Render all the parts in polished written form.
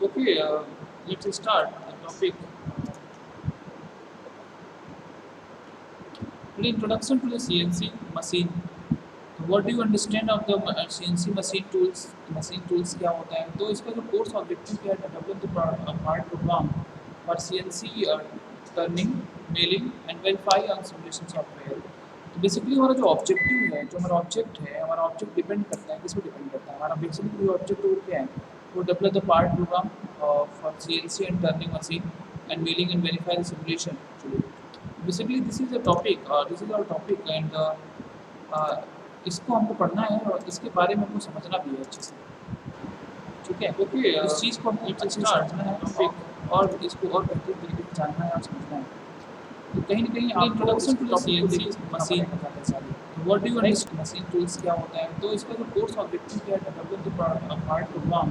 Okay, let's start the topic. The introduction to the CNC machine. What do you understand of the CNC machine tools? Machine tools क्या होता है? तो इसका जो course objective क्या है? Develop the part programme for CNC turning, mailing and verify on simulation software. तो basically हमारा जो ऑब्जेक्टिव है, जो हमारा ऑब्जेक्ट है, हमारा ऑब्जेक्ट डिपेंड करता है, किस पे डिपेंड करता है? हमारा बेसिकली जो ऑब्जेक्ट वो क्या है? वो develop the part programme for CNC and turning machine and mailing and verify the simulation. Basically, this is a topic. This is our topic, and uh, इसको हमको पढ़ना है और इसके बारे में हमको समझना भी है अच्छे से. ठीक है, ओके. इस चीज़ को हमको अच्छे से समझना है टॉपिक, और इसको और बेहतर तरीके से जानना है और समझना है. तो कहीं ना कहीं introduction to the CNC machine sorry. What do you understand machine tools क्या होता है? तो इसका जो कोर्स ऑब्जेक्टिव क्या है? Develop the part programme.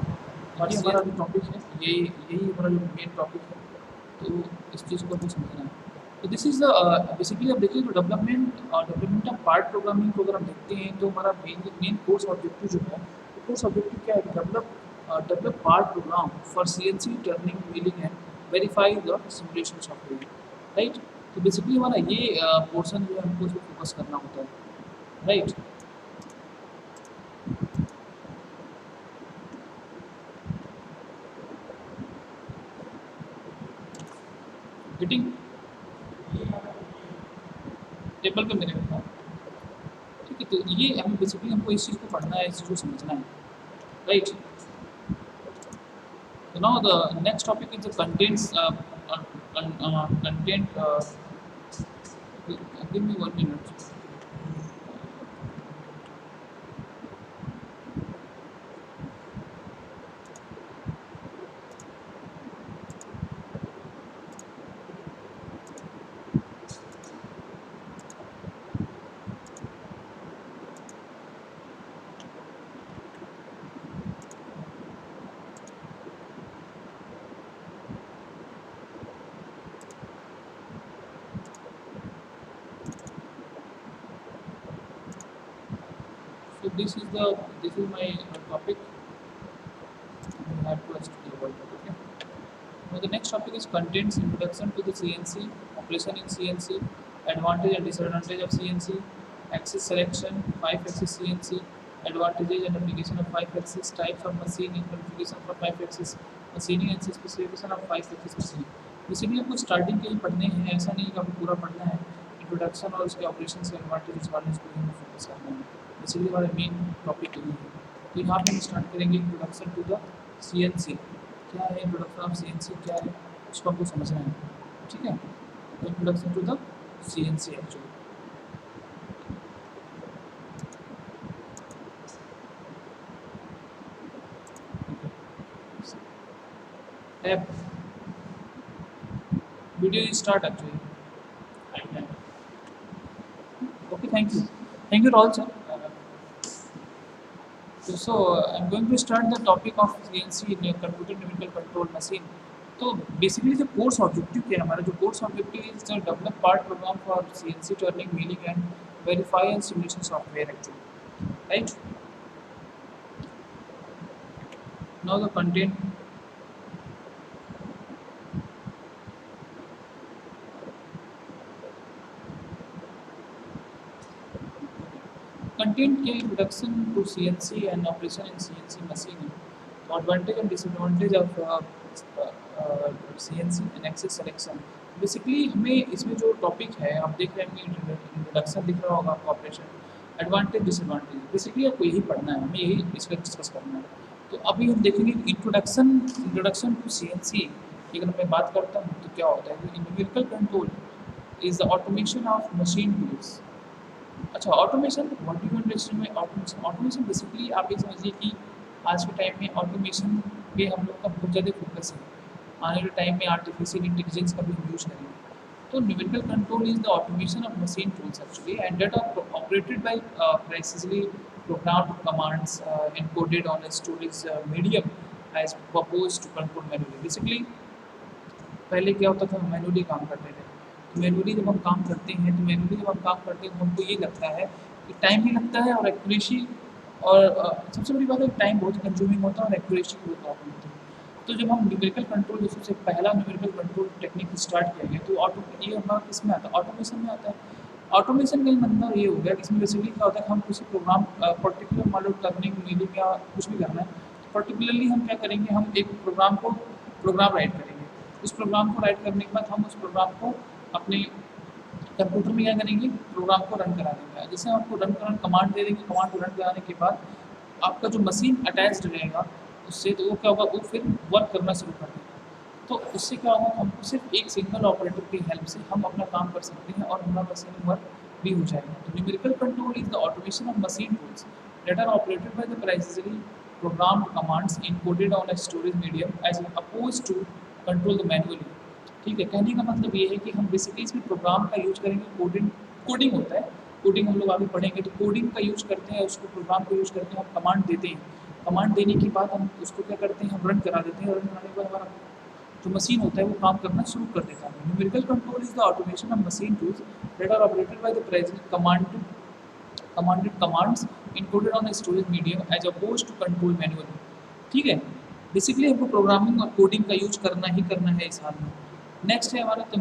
और ये हमारा जो टॉपिक है, यही हमारा जो मेन टॉपिक है. तो इस चीज़ को हमको समझना है. तो दिस इज़ बेसिकली अब देखिए, जो डेवलपमेंट ऑफ पार्ट प्रोग्रामिंग को अगर हम देखते हैं, तो हमारा मेन कोर्स ऑब्जेक्टिव जो है, कोर्स ऑब्जेक्टिव क्या है? Develop part programme for CNC turning, wheeling and verify the simulation software. Right. तो बेसिकली हमारा ये पोर्शन जो है, हमको इसको फोकस करना होता है. राइट. गेटिंग टेबल पे मेरे को. ठीक है, तो ये हम बेसिकली हमको इस चीज़ को पढ़ना है, इस चीज़ को समझना है. Right. So now the next topic is the contents. Content. Give me 1 minute. So this is my topic. I have to study about it. Okay. Now the next topic is contents, introduction to the CNC, operation in CNC, advantage and disadvantage of CNC, axis selection, 5-axis CNC, advantages and application of 5-axis, types of machining, configuration for 5-axis machining and specification of 5-axis machining. Basically आपको starting के ही पढ़ने हैं, ऐसा नहीं कि आपको पूरा पढ़ना है. इंट्रोडक्शन और उसके ऑपरेशन से एडवांटेज वाले इसको ही हमें फोकस करना है. बेसिकली हमारा मेन टॉपिक यही है. तो यहाँ पे हम स्टार्ट करेंगे इंट्रोडक्शन टू द CNC. क्या है इंट्रोडक्शन ऑफ CNC, क्या है उसको हमको समझना है. ठीक है. तो introduction to the CNC actually. Tab video start actually. Okay, thank you all, sir. So I'm going to start the topic of CNC in a computer numerical control machine. तो बेसिकली जो कोर्स ऑब्जेक्टिव क्या है, हमारा जो course objective is the develop part programme for CNC turning, wheeling and verify and simulation software actually. Right. Now the content. Content के introduction to CNC and operation in CNC machining. So advantage and disadvantage of CNC and axis selection. Basically हमें इसमें जो topic है, आप देख रहे हैं introduction दिख रहा होगा आपको, ऑपरेशन, एडवांटेज, डिसएडवांटेज. बेसिकली आपको यही पढ़ना है, हमें यही इसका डिस्कस करना है. तो अभी हम देखेंगे इंट्रोडक्शन टू CNC. अगर मैं बात करता हूँ तो क्या होता है? Numerical control is the automation of machine tools. अच्छा, automation. What do you understand by automation? Automation basically आप ये समझिए कि आज के टाइम में ऑटोमेशन पे हम लोग का बहुत ज़्यादा फोकस है. आने वाले टाइम में आर्टिफिशियल इंटेलिजेंस का भी हम यूज़ करेंगे. तो numerical control is the automation of machine tools actually, and that are operated by precisely programmed commands encoded on a storage medium as प्रपोज टू कंट्रोल मैनुअली. बेसिकली पहले क्या होता था, मैनुअली काम करते थे. मैनुअली जब हम काम करते हैं तो हमको ये लगता है कि टाइम भी लगता है और एक्यूरेसी, और सबसे बड़ी बात है टाइम बहुत कंज्यूमिंग होता है और एक्यूरेसी की बहुत प्रॉब्लम होती है. तो जब हम न्यूमेरिकल कंट्रोल जो सबसे पहला न्यूमेरिकल कंट्रोल टेक्निक स्टार्ट किया गया तो ऑटो ये हमारा किस में आता है, ऑटोमेशन में आता है। ऑटोमेशन का मतलब ये हो गया कि इसमें बेसिकली क्या होता है, हम किसी प्रोग्राम पर्टिकुलर मान लो टर्निंग मीनिंग या कुछ भी करना है, पर्टिकुलरली हम क्या करेंगे, हम एक प्रोग्राम राइट करेंगे। उस प्रोग्राम को राइट करने के बाद हम उस प्रोग्राम को अपने कंप्यूटर में क्या करेंगे, प्रोग्राम को रन करा देंगे। जैसे हम आपको रन कराने कमांड दे देंगे, कमांड को रन कराने के बाद आपका जो मशीन अटैच्ड रहेगा उससे, तो वो क्या होगा, वो फिर वर्क करना शुरू कर देगा। तो उससे क्या होगा, हमको सिर्फ एक सिंगल ऑपरेटर की हेल्प से हम अपना काम कर सकते हैं और हमारा मशीन वर्क भी हो जाएगा। तो numerical control is the automation of machine tools that are operated by the precisely programmed commands encoded on a storage medium as opposed to control the manually। ठीक है, कहने का मतलब ये है कि हम बेसिकली इसमें प्रोग्राम का यूज करेंगे, कोडिंग कोडिंग होता है, कोडिंग हम लोग आगे पढ़ेंगे। तो कोडिंग का यूज करते हैं, उसको प्रोग्राम का यूज करके हम कमांड देते हैं। कमांड देने के बाद हम उसको क्या करते हैं, हम रन करा देते हैं। रन कराने के बाद हमारा जो मशीन होता है वो काम करना शुरू कर देता है। Numerical control is the automation of machine tools that are operated by the present commanded commands encoded on a storage medium as opposed to control manually। ठीक है, बेसिकली हमको प्रोग्रामिंग और कोडिंग का यूज करना ही करना है इस हाल में। नेक्स्ट है हमारा the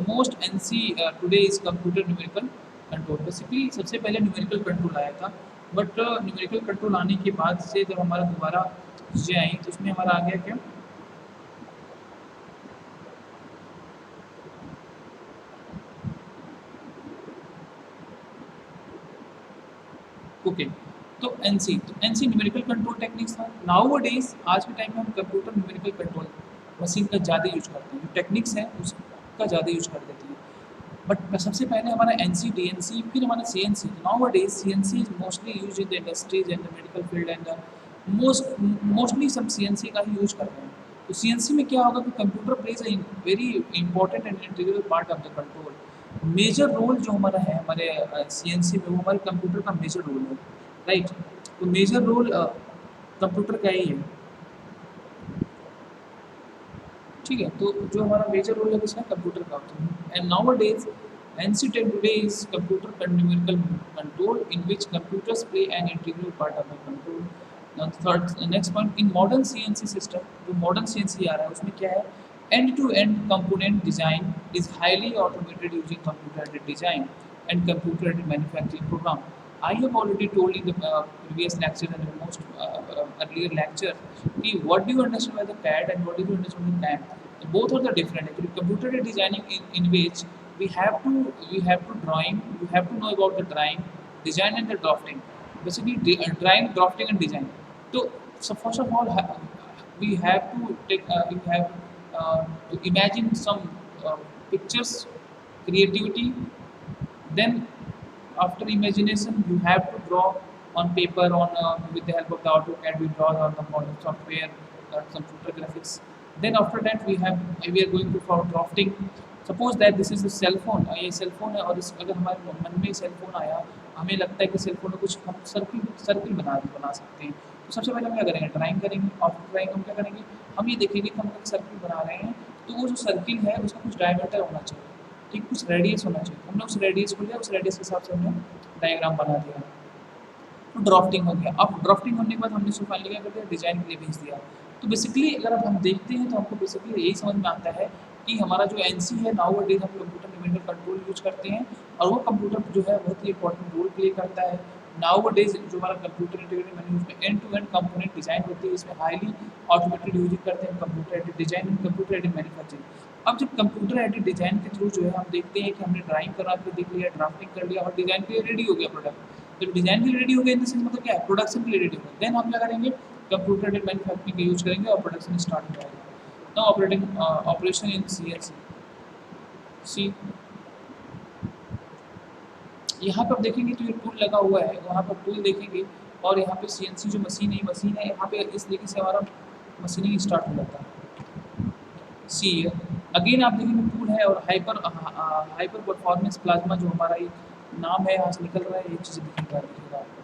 most NC today is computer numerical control. Basically सबसे पहले न्यूमेरिकल कंट्रोल आया था, बट न्यूमेरिकल कंट्रोल आने के बाद से जब हमारा दोबारा चीज़ें आई तो उसमें हमारा आ गया क्या, ओके। तो एनसी न्यूमेरिकल कंट्रोल टेक्निक्स था। नाउ डेज आज के टाइम में हम कंप्यूटर न्यूमेरिकल कंट्रोल मशीन का ज़्यादा यूज करते हैं, जो टेक्निक्स हैं उसका ज़्यादा यूज कर देते हैं। बट सबसे पहले हमारा एनसी डीएनसी, फिर हमारा CNC. Now days CNC is mostly use in the industries and the medical field and mostly सब सीएनसी का ही यूज करते हैं। तो सीएनसी में क्या होगा कि computer plays a very important and integral part of the control. Major role जो हमारा है हमारे सीएनसी में, वो हमारे कंप्यूटर का मेजर रोल है, राइट। तो मेजर रोल कंप्यूटर का ही है, ठीक है। तो जो हमारा मेजर रोल है किसका, कंप्यूटर का होता है। And now days NC today is computer numerical control in which computers play an integral part of the control। Now next point, in modern CNC system, जो modern CNC आ रहा है उसमें क्या है, end-to-end component design is highly automated using computer-aided design and computer-aided manufacturing program। I have already told in the previous lecture and the most earlier lecture कि what do you understand by the CAD and what do you understand by CAM। Both are the different actually। Computer-aided designing in which we have to drawing, you have to know about the drawing, design and the drafting। Basically drawing, drafting and design। So first of all we have to take you have to imagine some pictures, creativity, then after imagination you have to draw on paper on with the help of the AutoCAD we draw on the model software, computer graphics। Then after that we are going to for drafting। Suppose that this is the cell phone, ये cell phone है और इस अगर हमारे मन में cell phone आया, हमें लगता है कि सेल फोन में कुछ हम सर्किल बना सकते हैं। तो सबसे पहले हम क्या करेंगे, ड्राइंग करेंगे। आफ्टर ड्राइंग हम क्या करेंगे, हम ये देखेंगे कि हम एक सर्किल बना रहे हैं, तो वो जो सर्किल है उसका कुछ डायमीटर होना चाहिए, ठीक, कुछ रेडियस होना चाहिए। हमने उस रेडियस को लिया, उस रेडियस के हिसाब से हमने डायग्राम बना दिया। तो ड्राफ्टिंग हो गया। अब ड्राफ्टिंग होने के बाद हमने उसको फाइनली क्या कर दिया, डिजाइन के लिए भेज दिया। तो बेसिकली अगर अब हम देखते हैं तो हमको बेसिकली यही समझ में आता है कि हमारा जो एनसी है नाउ डेज हम कंप्यूटर न्यूमेरिकल कंट्रोल यूज करते हैं और वो कंप्यूटर जो है बहुत ही इंपॉर्टेंट रोल प्ले करता है। नाउ डेज जो हमारा कंप्यूटर इंटीग्रेटेड मैंने उसमें end to end component design होती है, इसमें हाईली ऑटोमेटेड यूजिंग करते हैं computer aided design and computer aided manufacturing. अब जब कंप्यूटर एडेड डिजाइन के थ्रू जो है हम देखते हैं कि हमने ड्राइंग करा के देख लिया, ड्राफ्टिंग कर लिया और डिजाइन के लिए रेडी हो गया प्रोडक्ट। जब डिजाइन के लिए रेडी हो गया इन द सेंस मतलब क्या है, प्रोडक्शन के लिए रेडी हो गया, देन हम क्या करेंगे, कंप्यूटर एडेड मैन्युफैक्चरिंग का यूज करेंगे और प्रोडक्शन स्टार्ट हो जाएगा। Now operation in CNC। यहाँ पर देखेंगे तो ये टूल लगा हुआ है, वहाँ पर टूल देखेंगे और यहाँ पे CNC जो मशीन है यहाँ पे इस तरीके से हमारा मशीनिंग स्टार्ट हो जाता है। सी अगेन आप देखेंगे टूल है और हाइपर परफॉर्मेंस प्लाज्मा जो हमारा एक नाम है यहाँ से निकल रहा है, ये चीज़ें दिखेगा आपको।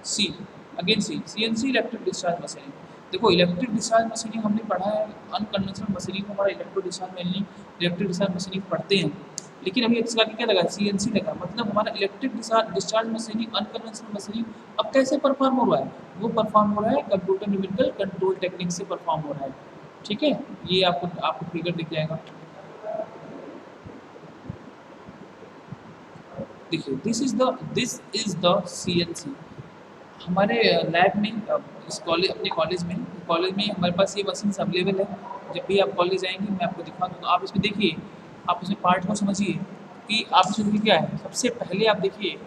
See again CNC electric discharge machining. देखो इलेक्ट्रिक डिस्चार्ज मशीनिंग हमने पढ़ा है, अनकन्वेंशनल मशीनिंग को हमारा इलेक्ट्रिक डिस्चार्ज मशीनिंग पढ़ते हैं। लेकिन अभी इसका क्या लगा, सीएनसी लगा, मतलब हमारा electric discharge machining, unconventional machining अब कैसे परफॉर्म हो रहा है, वो परफॉर्म हो रहा है कंप्यूटर न्यूमेरिकल कंट्रोल टेक्निक से परफॉर्म हो रहा है। ठीक है, ये आपको आपको फिगर दिख जाएगा। देखिए दिस इज द सीएनसी। हमारे लैब में इस कॉलेज अपने कॉलेज में हमारे पास ये मशीन्स अवेलेबल है। जब भी आप कॉलेज आएंगे मैं आपको दिखा दूँगा। आप इसमें देखिए, आप इसमें पार्ट को समझिए कि आप इसमें देखिए क्या है। सबसे पहले आप देखिए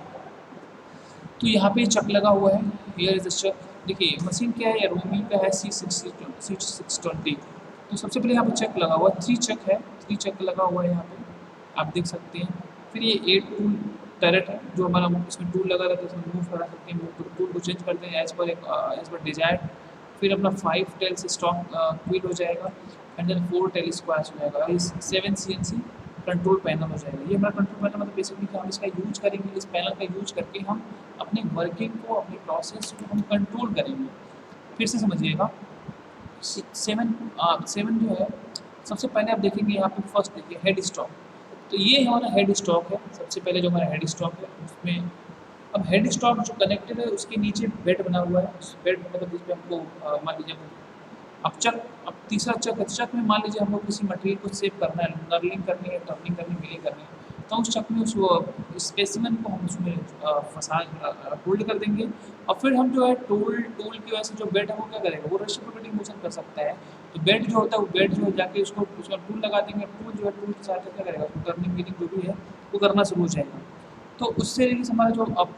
तो यहाँ पे चक लगा हुआ है, हियर इज द चक। देखिए मशीन क्या है, रोमी का है C620। तो सबसे पहले यहाँ पे चक लगा हुआ है, 3 चक है, 3 चक लगा हुआ है यहाँ पे, आप देख सकते हैं। फिर ये 8 टूल टरेट है, जो हमारा इसमें टूल लगा रहता है, इसमें मूव करा सकते हैं, मूव टूल को चेंज करते हैं एज पर डिजायर। फिर अपना 5 टेल्स स्टॉक व्हील हो जाएगा, एंड देन 4 टेल स्क्वायर्स हो जाएगा। इस 7 सीएनसी कंट्रोल पैनल हो जाएगा। ये हमारा कंट्रोल पैनल मतलब बेसिकली कि हम इसका यूज करेंगे, इस पैनल का यूज करके हम अपनी वर्किंग को, अपनी प्रोसेस को हम कंट्रोल करेंगे। फिर से समझिएगा, सेवन जो है, सबसे पहले आप देखेंगे यहाँ पे फर्स्ट देखिए हेड स्टॉक। तो ये हमारा हेड स्टॉक है, सबसे पहले जो हमारा हेड स्टॉक है उसमें अब हेड स्टॉक जो कनेक्टेड है उसके नीचे बेड बना हुआ है। उस बेड मतलब जिसपे हमको मान लीजिए अब चक, अब तीसरा चक है, चक में मान लीजिए हमको किसी मटेरियल को सेव करना है, नर्लिंग करनी है, टर्निंग करनी है, मिलिंग करनी है, तो उस चक में उस स्पेसिमेन को हम उसमें फंसा होल्ड कर देंगे। और फिर हम जो है टूल टूल की वजह से जो बेड है वो क्या करेगा, वो रेसिप्रोकेटिंग मोशन कर सकता है। तो बेड जो होता है, वो बेड जो है जाके उसको उसका टूल लगा देंगे, टूल जो है टूल की सहायता क्या करेगा, उसको टर्निंग मिलिंग जो भी है वो करना शुरू हो जाएगा। तो उससे रिलेटेड हमारा जो अब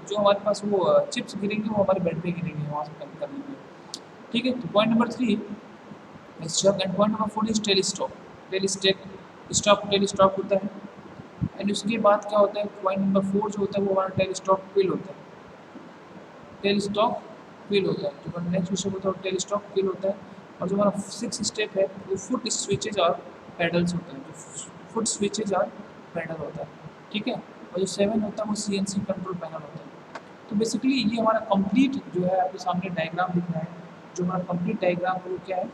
जो हमारे पास वो चिप्स गिरेंगे वो हमारे बेड पे गिरेंगे, वहाँ से कनेक्ट करने में। ठीक है, तो point number 3 stock, and point number 4 is tell stock. Tell stock होता है। एंड उसके बाद क्या होता है, पॉइंट नंबर 4 जो होता है वो हमारा टेल स्टॉक पिल होता है। टेल स्टॉक पिल होता है, जो हमारा नेक्स्ट विषय होता है टेल स्टॉक पिल होता है। और जो हमारा 6 स्टेप है वो फुट स्विचेज और पैडल्स होता है, जो फुट स्विचेज और पैडल होता है। ठीक है, और जो 7 होता है वो सीएनसी कंट्रोल पैनल होता है। तो बेसिकली ये हमारा कंप्लीट जो है आपके सामने डायग्राम दिख रहा है। जो हमारा कंप्लीट डायग्राम है वो क्या है,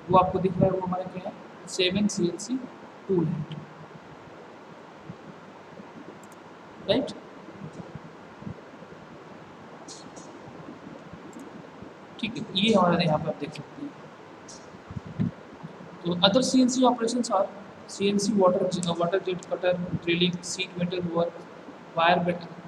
वो आपको दिख रहा है, वो हमारा क्या है, 7 सीएनसी टूल है। राइट, ठीक है, ये हमारा यहाँ पे आप देख सकते हैं। तो other CNC operations are CNC water jet cutter, drilling, sheet metal work, wire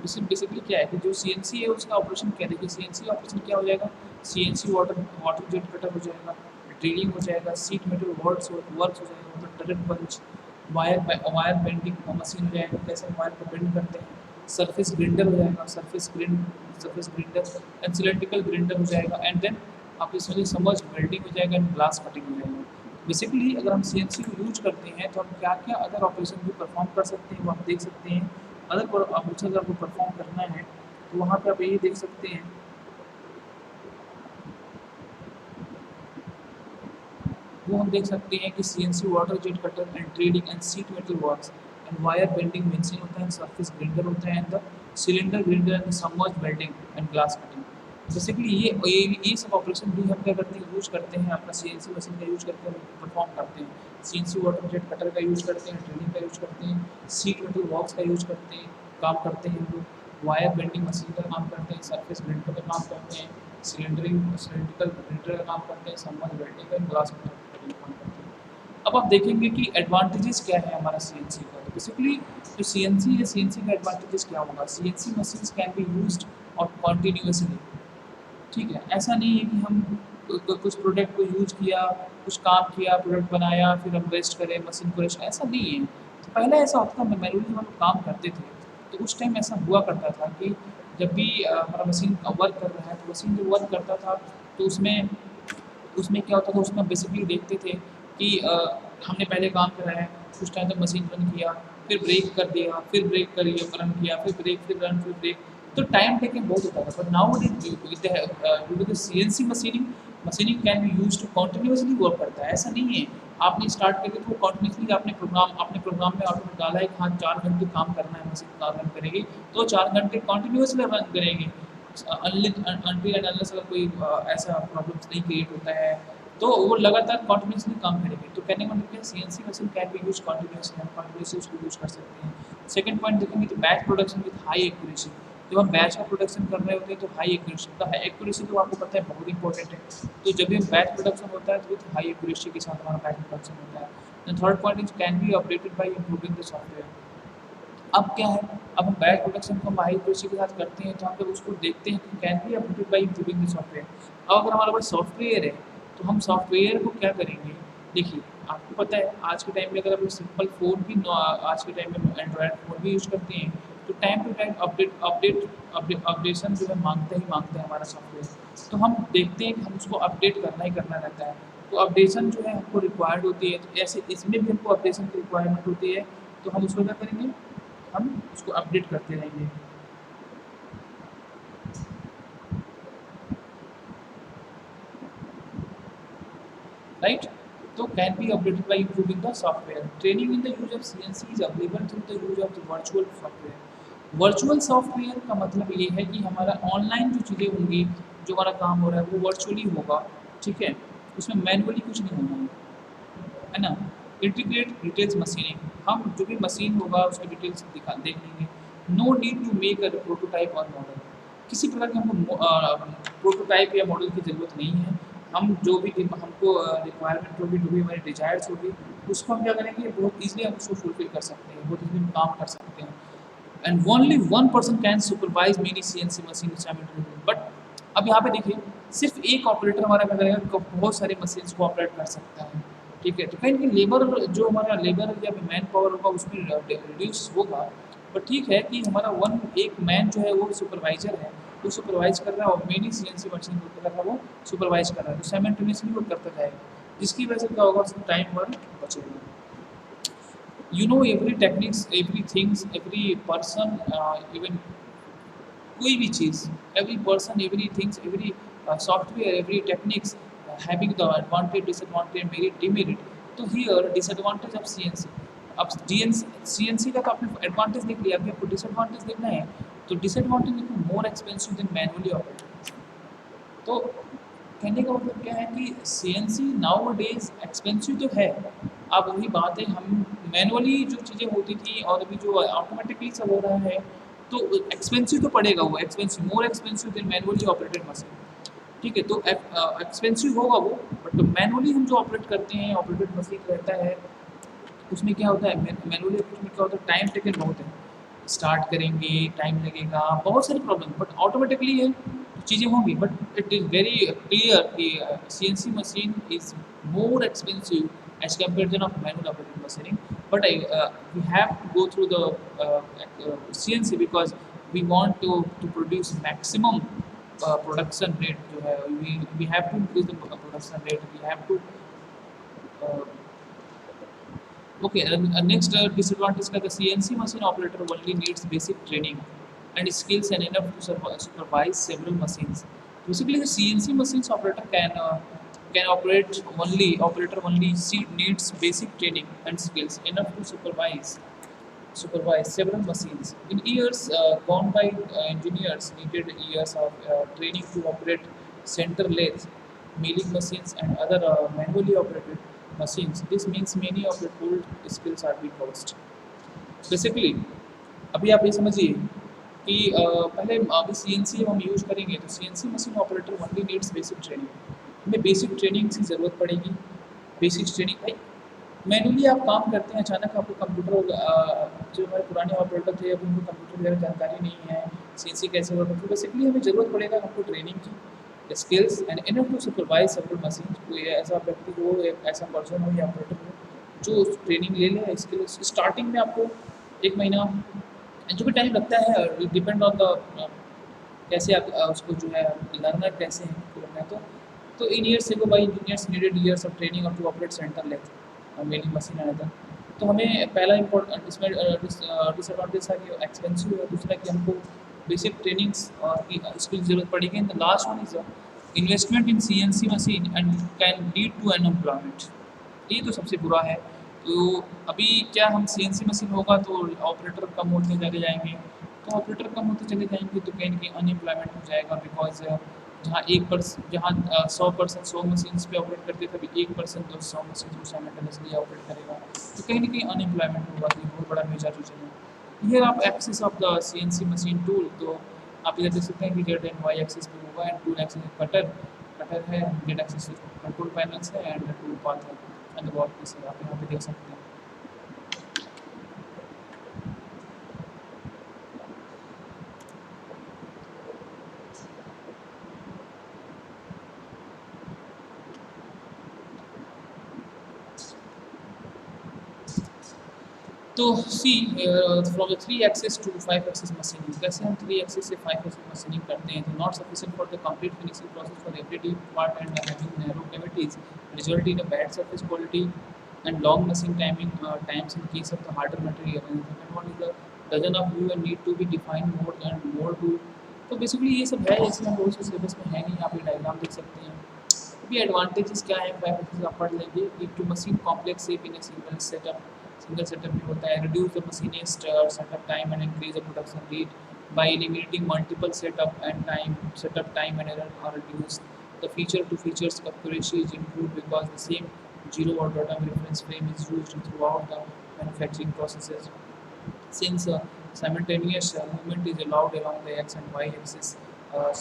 basically क्या है कि जो सीएनसी है उसका ऑपरेशन क्या है, देखिए सीएनसी ऑपरेशन क्या हो जाएगा, CNC water water jet cutter हो जाएगा, ड्रिलिंग हो जाएगा, सीट मेटल वर्क्स हो जाएगा, मतलब टरेट पंच, वायर बेंडिंग मशीन हो जाएगा, कैसे वायर को बेंड करते हैं, सरफेस ग्रिंडर हो जाएगा, surface grinder and cylindrical grinder हो जाएगा, एंड देन आप इसमें समझ वेल्डिंग हो जाएगा एंड ग्लास कटिंग हो जाएगा। बेसिकली अगर हम सीएनसी को यूज करते हैं तो हम क्या क्या अदर ऑपरेशन भी परफॉर्म कर सकते हैं वो आप देख सकते हैं। अदर ऑपरेशन अगर आपको परफॉर्म करना है तो वहाँ पे आप ये देख सकते हैं, वो हम देख सकते हैं कि CNC water jet cutter and drilling and seat metal works and wire bending machine होता है, सरफेस ग्राइंडर होता है, and the cylinder grinder and submerge welding and glass cutting. Basically ये सब ऑपरेशन भी हम क्या करते हैं, यूज करते हैं, अपना सीएनसी मशीन का यूज करके हम परफॉर्म करते हैं। सीएनसी वाटर जेट कटर का यूज करते हैं, ड्रिलिंग का यूज करते हैं, सीट मेटल वर्क्स का यूज करते हैं, काम करते हैं हम लोग, वायर बेंडिंग मशीन का काम करते हैं, सरफेस ग्राइंडर का काम करते हैं, सिलेंड्रिकल ग्राइंडर का काम करते हैं, सबमर्ज वेल्डिंग का, ग्लास कटिंग का काम करते हैं। अब आप देखेंगे कि एडवांटेजेस क्या है हमारा सीएनसी का। तो बेसिकली जो सीएनसी है, सीएनसी का एडवांटेजेस क्या होगा, CNC machines can be used और कंटिन्यूअसली। ठीक है, ऐसा नहीं है कि हम कुछ प्रोडक्ट को यूज़ किया, कुछ काम किया, प्रोडक्ट बनाया, फिर हम रेस्ट करें, मशीन को रेस्ट, ऐसा नहीं है। तो पहले ऐसा होता था, मैनुअली जब हम लोग काम करते थे तो उस टाइम ऐसा हुआ करता था कि जब भी हमारा मशीन वर्क कर रहा है तो मशीन जब वर्क करता था तो उसमें उसमें क्या होता था, उसमें बेसिकली देखते थे कि हमने पहले काम करा है, कुछ टाइम तक मशीन रन किया, फिर ब्रेक कर दिया, फिर ब्रेक करिए रन किया, फिर ब्रेक, फिर रन, फिर ब्रेक। तो टाइम टेकिंग बहुत होता था। But now due to CNC machining can be use to continuously work करता है। ऐसा नहीं है आपने स्टार्ट करके तो कॉन्टिन्यूसली आपने प्रोग्राम में ऑटोमेटिक डाला है कि हाँ 4 घंटे काम करना है, मशीन काम रन करेगी तो 4 घंटे कॉन्टिन्यूसली रन करेगी अनटिल एंड अनलेस अगर कोई ऐसा प्रॉब्लम्स नहीं क्रिएट होता है, तो वो लगातार कंटिन्यूसली काम करेगी। तो कहने का मतलब क्या है, CNC machine can be use continuously, हम कंटिन्यूसली उसको यूज कर सकते हैं। सेकंड पॉइंट देखेंगे तो batch production with high accuracy. जब हम बैच का प्रोडक्शन कर रहे होते हैं तो हाई एक्यूरेसी, तो हाई एक्यूरेसी तो आपको पता है बहुत इंपॉर्टेंट है। तो जब भी बैच प्रोडक्शन होता है तो विद हाई एक्यूरेसी के साथ हमारा बैच प्रोडक्शन होता है। Third point is can be updated by improving the software. अब क्या है, अब हम बैच प्रोडक्शन को हाई एक्यूरेसी के साथ करते हैं तो हम जब उसको देखते हैं कि can be updated by improving the software. अब अगर हमारे पास सॉफ्टवेयर है तो हम सॉफ्टवेयर को क्या करेंगे, देखिए आपको पता है आज के टाइम में अगर आप सिंपल फ़ोन भी आज के टाइम में एंड्रॉयड फ़ोन भी यूज़ करते हैं तो टाइम टू टाइम अपडेशन जो है मांगता है हमारा सॉफ्टवेयर। तो हम देखते हैं कि हम उसको अपडेट करना ही करना रहता है। तो अपडेशन जो है हमको रिक्वायर्ड होती है, तो ऐसे इसमें भी हमको अपडेशन की रिक्वायरमेंट होती है। तो हम उसको क्या करेंगे, हम उसको अपडेट करते रहेंगे। राइट। तो can be updated bye improving the software. Training in the use of CNC is available through the use of the virtual software. Virtual software का मतलब ये है कि हमारा ऑनलाइन जो चीज़ें होंगी, जो हमारा काम हो रहा है वो वर्चुअली होगा। ठीक है, उसमें मैनुअली कुछ नहीं होना है ना। इंटीग्रेट डिटेल्स मशीनिंग, हम जो भी मशीन होगा उसकी डिटेल्स दिखा देख लेंगे। No need to make a prototype और मॉडल, किसी प्रकार के हमको प्रोटोटाइप या मॉडल की ज़रूरत नहीं है। हम जो भी हमको रिक्वायरमेंट होगी, जो भी हमारी डिज़ायर्स होगी, उसको हम क्या करेंगे, बहुत ईज़िली हम उसको फुलफ़िल कर सकते हैं, बहुत ईज़िली हम काम कर सकते हैं। And only one person can supervise many CNC machine simultaneously. But अब यहाँ पे देखिए, सिर्फ एक ऑपरेटर हमारा क्या करेगा, बहुत सारी मशीन्स को ऑपरेट कर सकता है। ठीक है, तो कहीं ना कहीं लेबर, जो हमारा लेबर या मैन पावर होगा उसमें रिड्यूस होगा। बट ठीक है कि हमारा एक मैन जो है वो सुपरवाइजर है, वो सुपरवाइज कर रहा है और मेनी सीएनसी मशीन को कर रहा है, वो सुपरवाइज कर रहा है, तो साइमल्टेनियसली वो करता जाएगा, जिसकी वजह से क्या होगा, उसमें टाइम और बचेगा। You know every techniques, every things, every person, even कोई भी चीज़, every person, every things, every software, every techniques having the advantage, disadvantage, merit, demerit। तो here disadvantage of CNC। अब CNC का तो आपने एडवांटेज देख लिया, अभी आपको डिसएडवांटेज देखना है। तो डिसएडवांटेज देखो, more expensive than manually operated. तो कहने का मतलब क्या है कि सीएनसी नाउ डेज एक्सपेंसिव तो है। अब वही बात है, हम मैनुअली जो चीज़ें होती थी और अभी जो ऑटोमेटिकली सब हो रहा है, तो एक्सपेंसिव तो पड़ेगा, वो expensive, more expensive than manually operated machine. ठीक है, तो एक्सपेंसिव होगा वो। बट मैनुअली हम जो ऑपरेट करते हैं, ऑपरेटेड मशीन रहता है, उसमें क्या होता है, मैनुअली में क्या होता है, टाइम टेकन बहुत है। स्टार्ट करेंगे, टाइम लगेगा, बहुत सारी प्रॉब्लम। बट ऑटोमेटिकली है तो चीज़ें होंगी। But it is very clear कि CNC machine is more expensive as comparison of manual operated machining. But we have to go through the CNC because we want to produce maximum production rate जो है, we have to increase the production rate, we have to okay. Next disadvantage का, the CNC machine operator only needs basic training and skills and enough to supervise several machines. Basically, the CNC machines operator can operate only, operator only needs basic training and skills enough to supervise several machines. In years gone by, engineers needed years of training to operate center lathe, milling machines, and other manually operated machines. This means many of the old skills are being lost. Basically अभी आप ये समझिए कि पहले अभी CNC हम use करेंगे तो CNC machine operator only needs basic training. हमें बेसिक ट्रेनिंग की ज़रूरत पड़ेगी। बेसिक ट्रेनिंग भाई, मैनुअली आप काम करते हैं, अचानक आपको कंप्यूटर, जो हमारे पुराने ऑपरेटर थे अभी उनको कंप्यूटर वगैरह जानकारी नहीं है, सीएनसी कैसे वर्क, तो बेसिकली हमें ज़रूरत पड़ेगा हमको ट्रेनिंग की, skills and enough to supervise several machine. कोई ऐसा व्यक्ति हो, ऐसा पर्सन हो या ऑपरेटर हो जो ट्रेनिंग ले ले इसके लिए। स्टार्टिंग में आपको 1 महीना जो भी टाइम लगता है, डिपेंड ऑन द कैसे आप उसको जो है लर्नर कैसे हैं उनको करना है। तो इन ईयर्स से go by, engineers needed years of training और टू ऑपरेट सेंटर लेथ और मेलिंग मशीन अनदर। तो हमें पहला इम्पोर्टेंट इसमें डिसएडवांटेज था कि एक्सपेंसिव है, दूसरा कि हमको बेसिक ट्रेनिंग्स और की स्किल की जरूरत पड़ेगी। And the last one is investment in CNC machine and can lead to unemployment. ये तो सबसे बुरा है। तो अभी क्या, हम सीएनसी मशीन होगा तो ऑपरेटर कम होते चले जाएंगे, तो ऑपरेटर कम होते चले जाएंगे तो कहीं ना कहीं अनएम्प्लॉयमेंट हो जाएगा। बिकॉज जहाँ 100% 100 मशीन्स पे ऑपरेट करते थे, अभी 1% तो 100 मशीन को साइमल्टेनियसली ऑपरेट करेगा, तो कहीं न कहीं अनएम्प्लॉयमेंट होगा, तो ये बहुत बड़ा मेजर रीज़न है। हियर आप access of the CNC machine tool, तो आप इधर देख सकते हैं कि जेड एंड वाई एक्सिस पे होगा and tool axis cutter cutter है, जेड एक्सिस कंट्रोल पैनल्स है एंड टूल पाथ है एंड वर्क पीस है, आप यहाँ पे देख सकते हैं। तो see from the 3 axis to 5 axis machining, कैसे हम 3 एक्सिस से 5 एक्सिस मशीनिंग करते हैं, तो not sufficient for the complete finishing process for every deep part and having narrow cavities result in a bad surface quality and long machine times in case of the harder material, and the second one is the dozen of view and need to be defined more and more to। तो basically ये सब है, इसमें हम रोज के syllabus में है नहीं, आप ये डायग्राम देख सकते हैं। अभी एडवांटेजेस क्या है 5 एक्सिस आप पढ़ लेंगे। एक to machine complex shape in a single setup में होता है, reduce the machinist setup time and increase the production rate by eliminating multiple setup time and error are reduced. The feature to features accuracy is improved because the same zero or datum reference frame is used throughout the manufacturing processes. Since simultaneous movement is allowed along the x and y axis,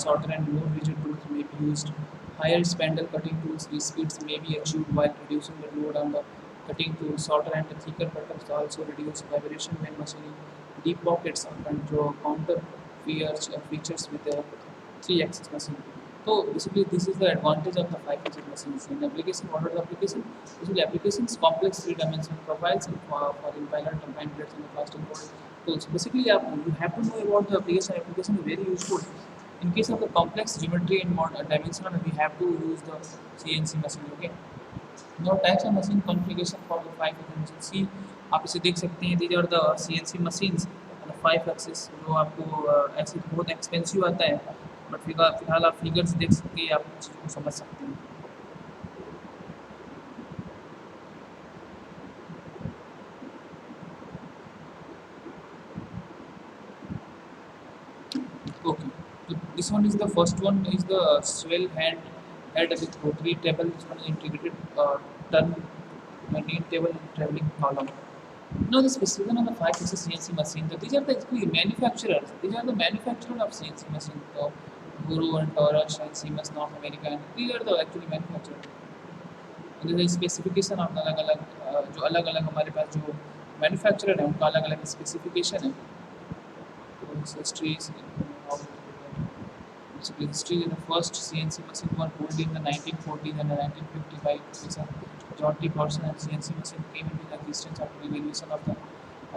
shorter and more rigid tools may be used. Higher spindle cutting tools speeds may be achieved while reducing the load on the cutting tool. Shorter and thicker cutters also reduce vibration when machining. Deep pockets are counter features with a 3 axis machine. So basically, this is the advantage of the 5 axis machines. In application, what are the application? Basically, applications complex three-dimensional profiles and for impeller turbine blades and the casting board tools. Basically, you have to know about the application. Application is very useful. In case of the complex geometry and dimensional, we have to use the CNC machine. Okay. Now types of machine configuration for the 5 axis machine. See, आप इसे देख सकते हैं, these are the CNC machines on the 5 axis, जो आपको ऐसे बहुत expensive आता है, बट फिलहाल आप फिगर्स देख सकते हैं, आप चीज़ को समझ सकते हैं। Okay, so this one is the first one is the swell head with rotary table. This one is integrated turn main table and traveling column. Now the specification of the 5 axis CNC machine. So these are the actually manufacturers. These are the manufacturer of CNC machine. So Guru and Taurus and Siemens North America, and these are the actually manufacturers. And the specification of अलग-अलग जो अलग-अलग हमारे पास जो manufacturer है उनका अलग-अलग specification है। तो history basically history is the first CNC machine was built in the 1940s and the 1955. It's a John T. Parsons and CNC machine came into existence after the evolution of the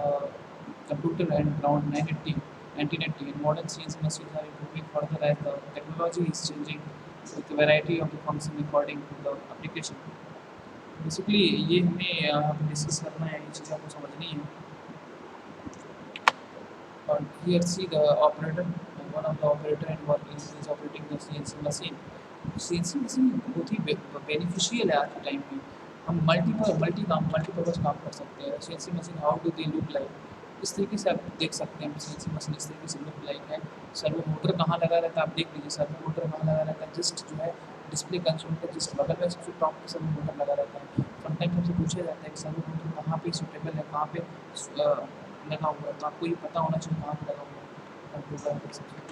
uh, computer and around 1980. And modern CNC machines are improving further as the technology is changing with a variety of the function according to the application. Basically ये हमें discuss करना है, ये चीज़ आपको समझनी है। और here see the operator, one of the operator and work is operating the CNC machine. CNC machine बहुत ही बेनिफिशियल है आज के टाइम में। हम मल्टीपर्पज़ काम कर सकते हैं। CNC machine how do they look like, इस तरीके से आप देख सकते हैं। CNC मशीन इस तरीके से लुक लाइक है। सर्वो मोटर कहाँ लगा रहता है आप देख लीजिए, सर्वो मोटर कहाँ लगा रहता है, जस्ट जो है डिस्प्ले कंसोल के जस्ट बगल में सबसे टॉप पे सर्वो मोटर लगा रहता है। समटाइम हमसे पूछा जाता है कि सर्वो मोटर कहाँ पे सूटेबल है, कहाँ पे लगा हुआ है, तो आपको ये पता होना चाहिए कहाँ पे लगा हुआ है कंप्यूटर पे सबसे।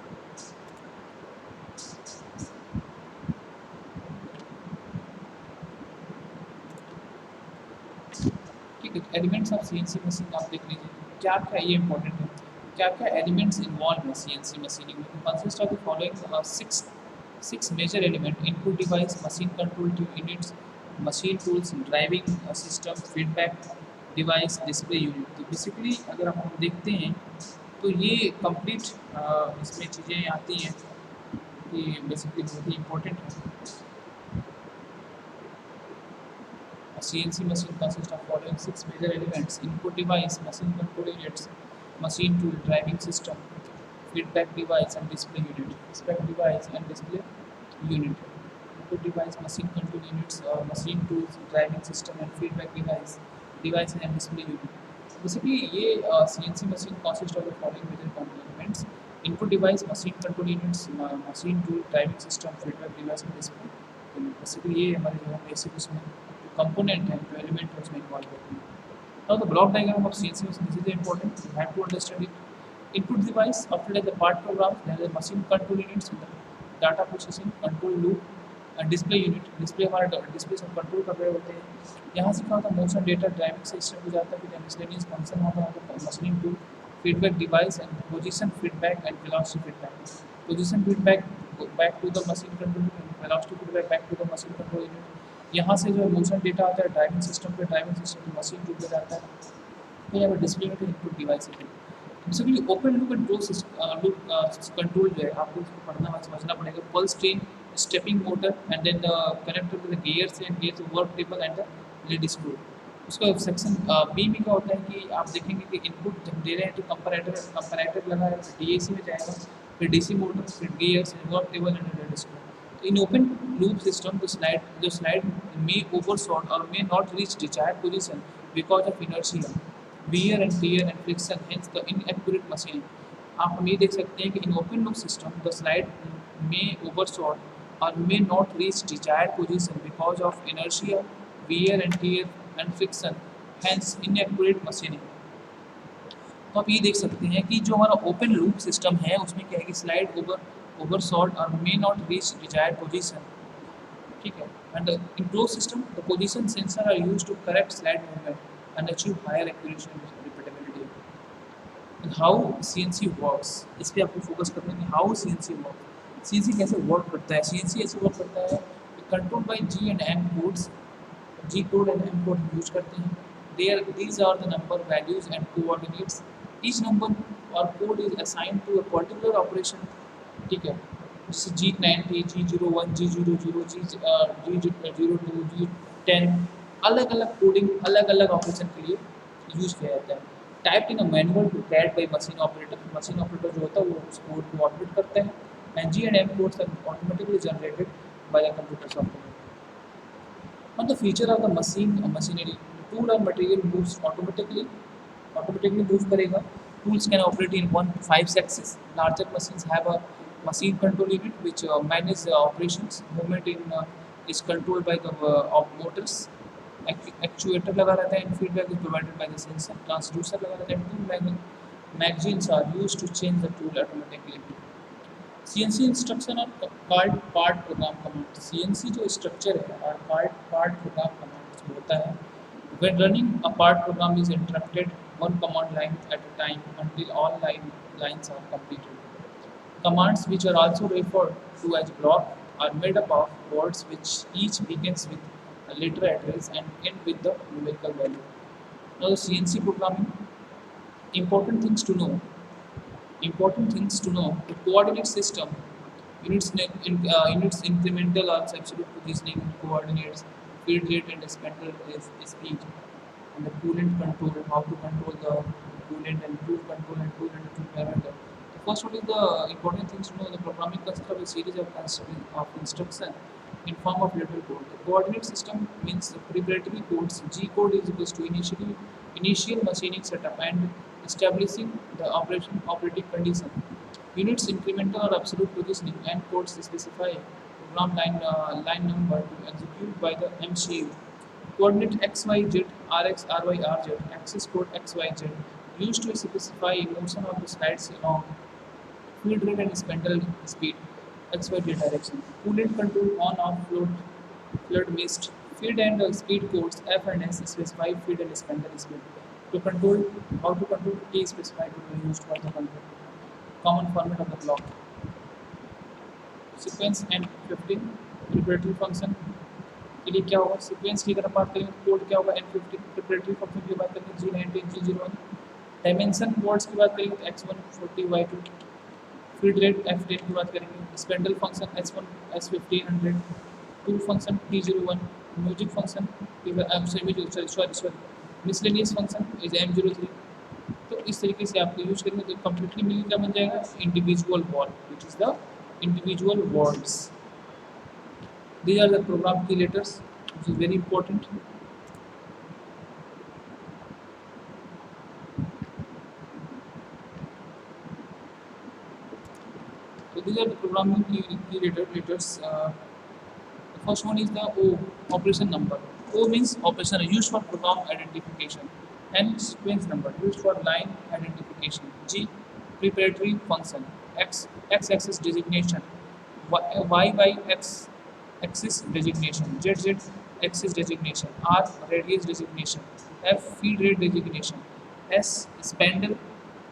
ठीक है, एलिमेंट्स ऑफ सीएनसी मशीन आप देख लीजिए, क्या क्या ये इंपॉर्टेंट है, क्या क्या एलिमेंट्स इन्वॉल्व है सीएनसी मशीनिंग में। Consist of the following six major element: input device, machine control units, machine tools, driving system, feedback device, display unit. तो बेसिकली अगर हम देखते हैं तो ये कंप्लीट इसमें चीज़ें आती हैं कि बेसिकली बहुत ही इंपॉर्टेंट है। A CNC machine consists of following six major elements: input device, machine control units, machine tool, driving system, feedback device, and display unit. Feedback device and display unit. Input device, machine control units, machine tools, driving system, and feedback device and display unit. Basically, ये CNC machine consists of the following major components. Input device, machine control units, machine tool, driving system, feedback device and display. तो basically ये हमारे जो basic उसमें component है, जो element है उसमें इन्वॉल्व होते हैं. Now the block diagram of CNC machine, this is important. You have to understand it. Input device, after that the part program, then the machine control units, data processing, control loop, and display unit. Display हमारा display सब control कर रहे होते हैं. यहाँ से क्या होता है, मोशन डेटा ड्राइविंग सिस्टम हो जाता है, फिर मिसलेनियस फंक्शन होता है, machining tool, feedback device and position feedback and velocity feedback. Position feedback back to the machine control unit, velocity feedback back to the machine control unit. यहाँ से जो motion data आता है ड्राइविंग सिस्टम पे, driving system पे machine tool पे जाता है. तो यहाँ पर डिस्प्ले यूनिट इनपुट डिवाइस है. Basically open loop control control जो है आपको इसको पढ़ना समझना पड़ेगा. Pulse train, stepping motor and then connected to the gears and gears work table and the lead screw. उसका सेक्शन बी में क्या होता है कि आप देखेंगे कि इनपुट जब दे रहे हैं तो कंपैरेटर लगा है, डीएसी में जाएगा, फिर डीसी मोटर, फिर gears, work table and lead screw. In open loop system, the slide may overshot or may not reach desired position because of inertia, wear and tear and friction, hence the inaccurate machining. आप हम ये देख सकते हैं कि in open loop system the slide may overshot or may not reach desired position because of inertia, wear and tear and friction, hence inaccurate machining. तो आप ये देख सकते हैं कि जो हमारा ओपन लूप सिस्टम है उसमें क्या है कि slide overshot or may not reach desired position. ठीक है. And in closed system, the position sensor are used to correct slide movement and achieve higher accuracy and repeatability. And how CNC works, इस पे आपको focus करना है. How CNC works, CNC कैसे work करता है. CNC ऐसे वर्क करता है control by G and M codes. G code and M code use करते हैं. These are the number, values and coordinates. Each number or code is assigned to a particular operation. ठीक है. जैसे G90, G01, G00, G02, G10, अलग अलग coding अलग अलग operation के लिए यूज किया जाता है. Typed in a manual to CAD by machine operator. Machine operator जो होता है वो उस कोड को ऑपरेट करते हैं. And G and M codes are automatically generated by the computer software. On the feature of the machinery, tool or material moves automatically move करेगा. Tools can operate in 1 to 5 axis. Larger machines have a machine control unit which manage the operations. Movement is controlled by the motors. Actuator लगा रहता है and feedback is provided by the sensor. Transducer लगा रहता है. Two magazines are used to change the tool automatically. CNC instruction are called part program command. CNC जो structure है और part program command होता है. When running a part program is interrupted one command line at a time until all lines are completed. Commands, which are also referred to as block, are made up of words which each begins with a letter address and end with the numerical value. Now the CNC programming, important things to know. The coordinate system, units incremental or absolute positioning, coordinates, field rate and spindle is speed, and the coolant control, how to control the coolant and tool control and tool and tool parameter. The first one is the important things to know. The programming consists of a series of instruction in form of letter code. The coordinate system means the preparatory codes. G code is equals to initial machining setup and establishing the operating condition. Units incremental or absolute positioning and codes specify program line number to execute by the MCU. Coordinate XYZ, RX, RY, RZ, access code XYZ used to specify motion of the slides along field rate and spindle speed XYZ direction. Coolant control on off flood mist. Feed and speed codes F and S specify feed and spindle speed. To control how to control T specified to be used for the control. Common format of the block. Sequence and 15 preparatory function के लिए क्या होगा. Sequence की अगर हम बात करें code क्या होगा. N15 प्रिपरेटरी फंक्शन की बात करें G19, G01. डायमेंशन वर्ड्स की बात करेंगे तो X140, Y2. Feed rate F10 की बात करेंगे. Spindle function S1, S1500. Tool function T01. Music function miscellaneous function is M03. तो इस तरीके से आपको यूज करेंगे तो कम्प्लीटली मिलिंग क्या बन जाएगा. Individual word which is the individual words. These are the program key letters, which is very important. these are the programming key letters. The first one is the O, operation number. O means operation used for program identification. N, sequence number used for line identification. G, preparatory function. X, x-axis designation. Y axis designation. Z axis designation. R, radius designation. F, feed rate designation. S, spindle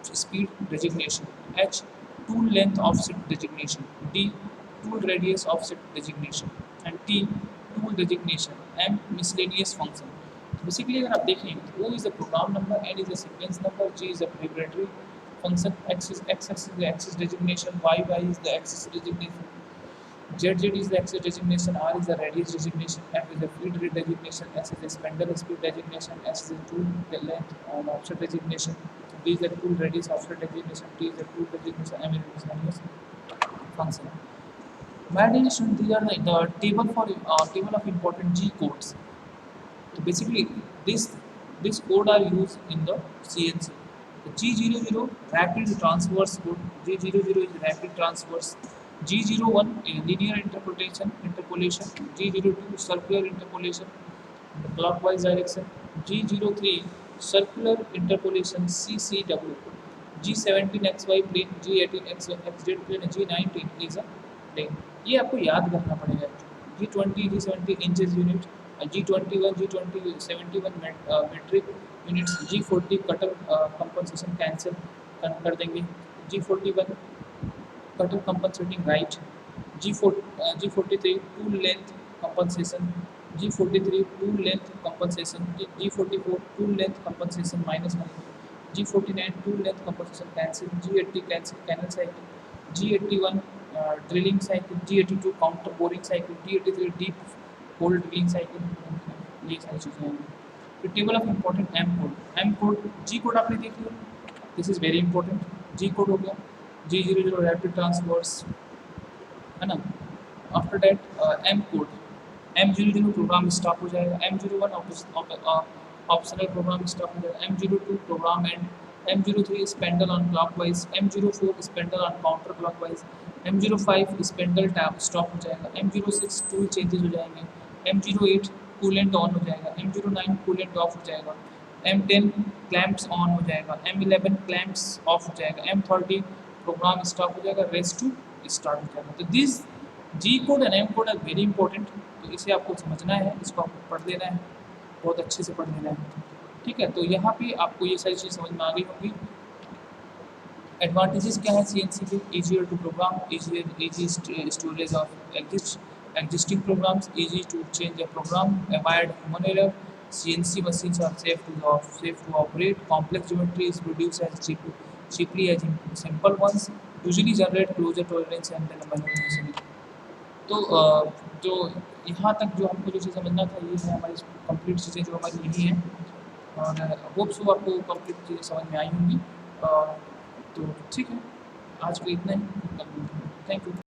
speed designation. H, tool length offset designation. D, tool radius offset designation. And T, tool designation. M, miscellaneous function. Basically अगर आप देखें तो O is the program number, N is the sequence number, G is the preparatory function, X is the axis designation, Y is the axis designation, Z is the axis designation, R is the radius designation, F is the feed rate designation, S is the spindle speed designation, S is the tool length and offset designation, D is the tool radius offset designation, T is the tool designation, M is the miscellaneous function. My dear student, these are the table of important G codes. So basically, this code are used in the CNC. The G00 rapid transverse code. G00 is rapid transverse. G01 is linear interpolation. G02 circular interpolation in the clockwise direction. G03 circular interpolation CCW. G17 XY plane. G18 XZ plane. G19 is a plane. ये आपको याद करना पड़ेगा. G20 G70 inches unit. G21 G71 metric units. G40 cutter compensation cancel कर देंगे. G41 cutter compensating right. G43 tool length compensation. G43 tool length compensation. G44 tool length compensation -1. G49 tool length compensation cancel. G80 cancel canal cycle. G81 drilling cycle. G82 counter boring cycle. G83 deep hole drilling cycle. ये सारी चीज़ें हैं. फिर table of important M code G code आपने देख लिया. This is very important. G code हो गया. G00 रैपिड ट्रांसवर्स है ना. After that M code. M00 program stop हो जाएगा. M01 ऑप्शनल प्रोग्राम स्टॉप हो जाएगा. M02 program end. M03 spindle on clockwise. M04 spindle on counter clockwise. M05 spindle tap stop हो जाएगा. M06 टूल चेंजेस हो जाएंगे. M08 कूलेंट ऑन हो जाएगा. M09 कूलेंट ऑफ हो जाएगा. M10 क्लैंप्स ऑन हो जाएगा. M11 क्लैंप्स ऑफ हो जाएगा. M30 प्रोग्राम स्टॉप हो जाएगा. रेस्ट टू स्टार्ट हो जाएगा. तो this G code and M code are very important. तो इसे आपको समझना है, इसको आपको पढ़ लेना है, बहुत अच्छे से पढ़ लेना है. ठीक है. तो यहाँ पे आपको ये सारी चीज़ समझ में आ गई होंगी. एडवांटेजेस क्या है CNC के? Easier to program, easy storage of existing programs, easy to change a program, avoid human error. CNC machines are safe to operate. Complex geometry is produced as cheaply as simple ones. Usually generate closure tolerance and then manual. तो जो यहाँ तक जो हमको जो चीज़ समझना था ये है हमारी कंप्लीट चीज़ें जो हमारी यही हैं. और होप सो आपको कंप्लीट चीज़ें समझ में आई होंगी. तो ठीक है, आज के इतना ही. Thank you.